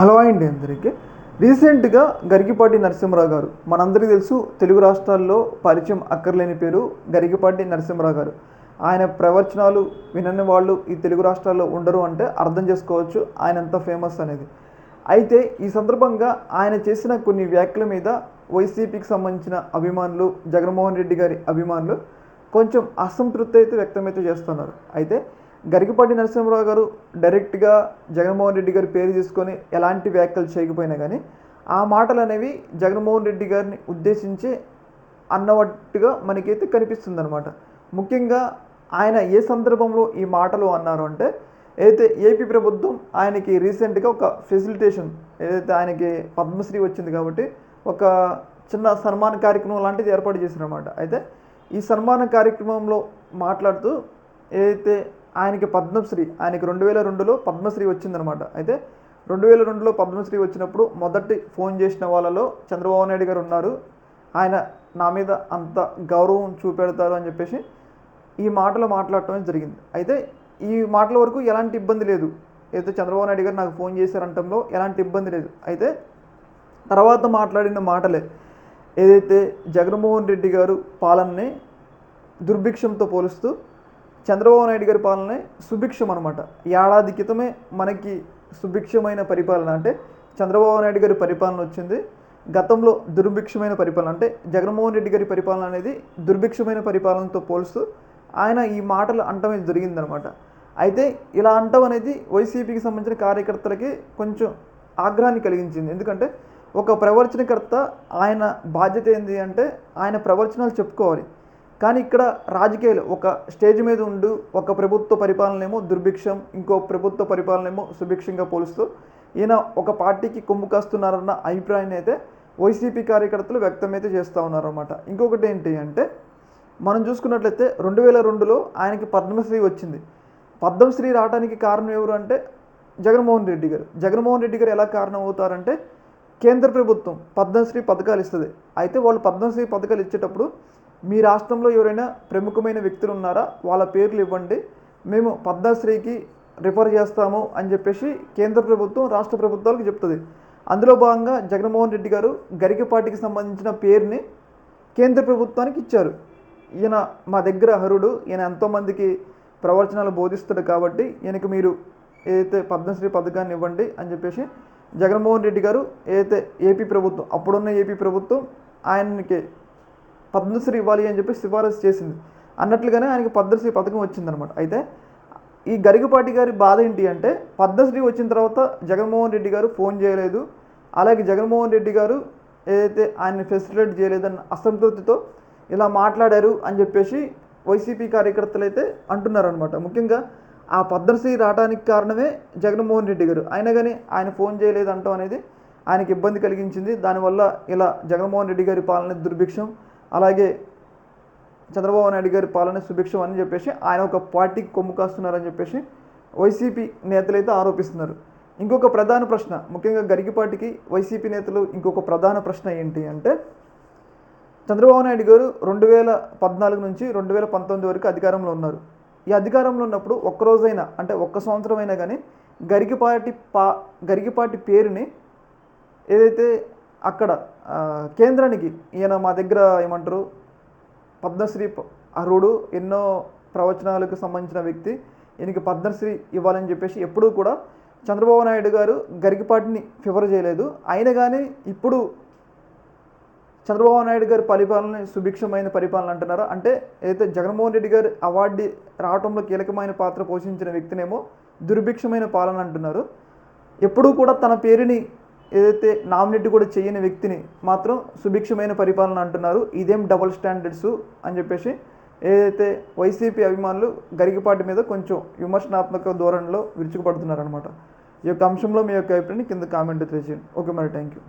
Hello అండి అందరికీ. రీసెంట్గా గరికిపాటి నరసింహరావు గారు, మనందరికీ తెలుసు, తెలుగు రాష్ట్రాల్లో పరిచయం అక్కర్లేని పేరు గరికిపాటి నరసింహరావు గారు. ఆయన ప్రవచనాలు వినని వాళ్ళు ఈ తెలుగు రాష్ట్రాల్లో ఉండరు అంటే అర్థం చేసుకోవచ్చు ఆయన ఎంత ఫేమస్ అనేది. అయితే ఈ సందర్భంగా ఆయన చేసిన కొన్ని వ్యాఖ్యల మీద వైసీపీకి సంబంధించిన అభిమానులు, జగన్మోహన్ రెడ్డి గారి అభిమానులు కొంచెం అసంతృప్తి అయితే వ్యక్తమైతే చేస్తున్నారు. అయితే గరికపాటి నరసింహరావు గారు డైరెక్ట్గా జగన్మోహన్ రెడ్డి గారి పేరు తీసుకొని ఎలాంటి వ్యాఖ్యలు చేయకపోయినా కానీ ఆ మాటలు అనేవి జగన్మోహన్ రెడ్డి గారిని ఉద్దేశించి అన్నట్టుగా మనకైతే కనిపిస్తుంది అనమాట. ముఖ్యంగా ఆయన ఏ సందర్భంలో ఈ మాటలు అన్నారు అంటే, ఏదైతే ఏపీ ప్రభుత్వం ఆయనకి రీసెంట్గా ఒక ఫెసిలిటేషన్, ఏదైతే ఆయనకి పద్మశ్రీ వచ్చింది కాబట్టి ఒక చిన్న సన్మాన కార్యక్రమం లాంటిది ఏర్పాటు చేశారనమాట. అయితే ఈ సన్మాన కార్యక్రమంలో మాట్లాడుతూ ఏదైతే ఆయనకి పద్మశ్రీ, ఆయనకి 2002లో పద్మశ్రీ వచ్చిందనమాట. అయితే 2002లో పద్మశ్రీ వచ్చినప్పుడు మొదటి ఫోన్ చేసిన వాళ్ళలో చంద్రబాబు నాయుడు గారు ఉన్నారు. ఆయన నా మీద అంత గౌరవం చూపెడతారు అని చెప్పేసి ఈ మాటలు మాట్లాడటం జరిగింది. అయితే ఈ మాటల వరకు ఎలాంటి ఇబ్బంది లేదు. అయితే చంద్రబాబు నాయుడు గారు నాకు ఫోన్ చేశారంటంలో ఎలాంటి ఇబ్బంది లేదు. అయితే తర్వాత మాట్లాడిన మాటలే ఏదైతే జగన్మోహన్ రెడ్డి గారు పాలనని దుర్భిక్షంతో పోలుస్తూ చంద్రబాబు నాయుడు గారి పాలనే సుభిక్షం అనమాట. ఏడాది క్రితమే మనకి సుభిక్షమైన పరిపాలన అంటే చంద్రబాబు నాయుడు గారి పరిపాలన వచ్చింది. గతంలో దుర్భిక్షమైన పరిపాలన అంటే జగన్మోహన్ రెడ్డి గారి పరిపాలన అనేది దుర్భిక్షమైన పరిపాలనతో పోలుస్తూ ఆయన ఈ మాటలు అంటమే జరిగిందనమాట. అయితే ఇలా అంటం అనేది వైసీపీకి సంబంధించిన కార్యకర్తలకి కొంచెం ఆగ్రహాన్ని కలిగించింది. ఎందుకంటే ఒక ప్రవచనకర్త ఆయన బాధ్యత ఏంటి అంటే ఆయన ప్రవచనాలు చెప్పుకోవాలి. కానీ ఇక్కడ రాజకీయాలు ఒక స్టేజ్ మీద ఉండు ఒక ప్రభుత్వ పరిపాలనేమో దుర్భిక్షం, ఇంకో ప్రభుత్వ పరిపాలనేమో సుభిక్షంగా పోలుస్తూ ఈయన ఒక పార్టీకి కొమ్ము కాస్తున్నారన్న అభిప్రాయాన్ని అయితే వైసీపీ కార్యకర్తలు వ్యక్తమైతే చేస్తూ ఉన్నారన్నమాట. ఇంకొకటి ఏంటి అంటే, మనం చూసుకున్నట్లయితే 2002లో ఆయనకి పద్మశ్రీ వచ్చింది. పద్మశ్రీ రావడానికి కారణం ఎవరు అంటే జగన్మోహన్ రెడ్డి గారు. జగన్మోహన్ రెడ్డి గారు ఎలా కారణం అవుతారంటే, కేంద్ర ప్రభుత్వం పద్మశ్రీ పథకాలు ఇస్తుంది. అయితే వాళ్ళు పద్మశ్రీ పథకాలు ఇచ్చేటప్పుడు మీ రాష్ట్రంలో ఎవరైనా ప్రముఖమైన వ్యక్తులు ఉన్నారా, వాళ్ళ పేర్లు ఇవ్వండి, మేము పద్మశ్రీకి రిఫర్ చేస్తాము అని చెప్పేసి కేంద్ర ప్రభుత్వం రాష్ట్ర ప్రభుత్వాలకు చెప్తుంది. అందులో భాగంగా జగన్మోహన్ రెడ్డి గారు గరికపాటికి సంబంధించిన పేరుని కేంద్ర ప్రభుత్వానికి ఇచ్చారు. ఈయన మా దగ్గర అర్హుడు, ఈయన ఎంతోమందికి ప్రవచనాలు బోధిస్తాడు కాబట్టి ఈయనకి మీరు ఏదైతే పద్మశ్రీ పథకాన్ని ఇవ్వండి అని చెప్పేసి జగన్మోహన్ రెడ్డి గారు ఏదైతే ఏపీ ప్రభుత్వం, అప్పుడున్న ఏపీ ప్రభుత్వం ఆయనకి పద్మశ్రీ ఇవ్వాలి అని చెప్పి సిఫారసు చేసింది. అన్నట్లుగానే ఆయనకి పద్మశ్రీ పథకం వచ్చిందనమాట. అయితే ఈ గరికపాటి గారి బాధ ఏంటి అంటే, పద్మశ్రీ వచ్చిన తర్వాత జగన్మోహన్ రెడ్డి గారు ఫోన్ చేయలేదు, అలాగే జగన్మోహన్ రెడ్డి గారు ఏదైతే ఆయన్ని ఫెసిలిటేట్ చేయలేదన్న అసంతృప్తితో ఇలా మాట్లాడారు అని చెప్పేసి వైసీపీ కార్యకర్తలు అయితే అంటున్నారనమాట. ముఖ్యంగా ఆ పద్మశ్రీ రావడానికి కారణమే జగన్మోహన్ రెడ్డి గారు. అయినా కానీ ఆయన ఫోన్ చేయలేదు అంటాం అనేది ఆయనకి ఇబ్బంది కలిగించింది. దానివల్ల ఇలా జగన్మోహన్ రెడ్డి గారి పాలన దుర్భిక్షం, అలాగే చంద్రబాబు నాయుడు గారి పాలన సుభిక్షం అని చెప్పేసి ఆయన ఒక పార్టీకి కొమ్ము కాస్తున్నారని చెప్పేసి వైసీపీ నేతలు అయితే ఆరోపిస్తున్నారు. ఇంకొక ప్రధాన ప్రశ్న, ముఖ్యంగా గరికపాటికి వైసీపీ నేతలు ఇంకొక ప్రధాన ప్రశ్న ఏంటి అంటే, చంద్రబాబు నాయుడు గారు 2014 నుంచి 2019 వరకు అధికారంలో ఉన్నారు. ఈ అధికారంలో ఉన్నప్పుడు ఒక్కరోజైనా అంటే ఒక్క సంవత్సరం అయినా కానీ గరికపాటి పేరుని ఏదైతే అక్కడ కేంద్రానికి ఈయన మా దగ్గర ఏమంటారు పద్మశ్రీ అర్హుడు, ఎన్నో ప్రవచనాలకు సంబంధించిన వ్యక్తి, ఈయనకి పద్మశ్రీ ఇవ్వాలని చెప్పేసి ఎప్పుడూ కూడా చంద్రబాబు నాయుడు గారు గరికపాటిని ఫేవర్ చేయలేదు. అయినా కానీ ఇప్పుడు చంద్రబాబు నాయుడు గారి పరిపాలన సుభిక్షమైన పరిపాలన అంటున్నారా అంటే, ఏదైతే జగన్మోహన్ రెడ్డి గారు అవార్డు రావడంలో కీలకమైన పాత్ర పోషించిన వ్యక్తినేమో దుర్భిక్షమైన పాలన అంటున్నారు. ఎప్పుడూ కూడా తన పేరుని ఏదైతే నామినేట్ కూడా చేయని వ్యక్తిని మాత్రం సుభిక్షమైన పరిపాలన అంటున్నారు. ఇదేం డబుల్ స్టాండర్డ్స్ అని చెప్పేసి ఏదైతే వైసీపీ అభిమానులు గరికపాటి మీద కొంచెం విమర్శనాత్మక ధోరణిలో విరుచుకుపడుతున్నారనమాట. ఈ యొక్క అంశంలో మీ యొక్క అభిప్రాయాన్ని కింద కామెంట్ తెలియజేయండి. ఓకే, మరి థ్యాంక్ యూ.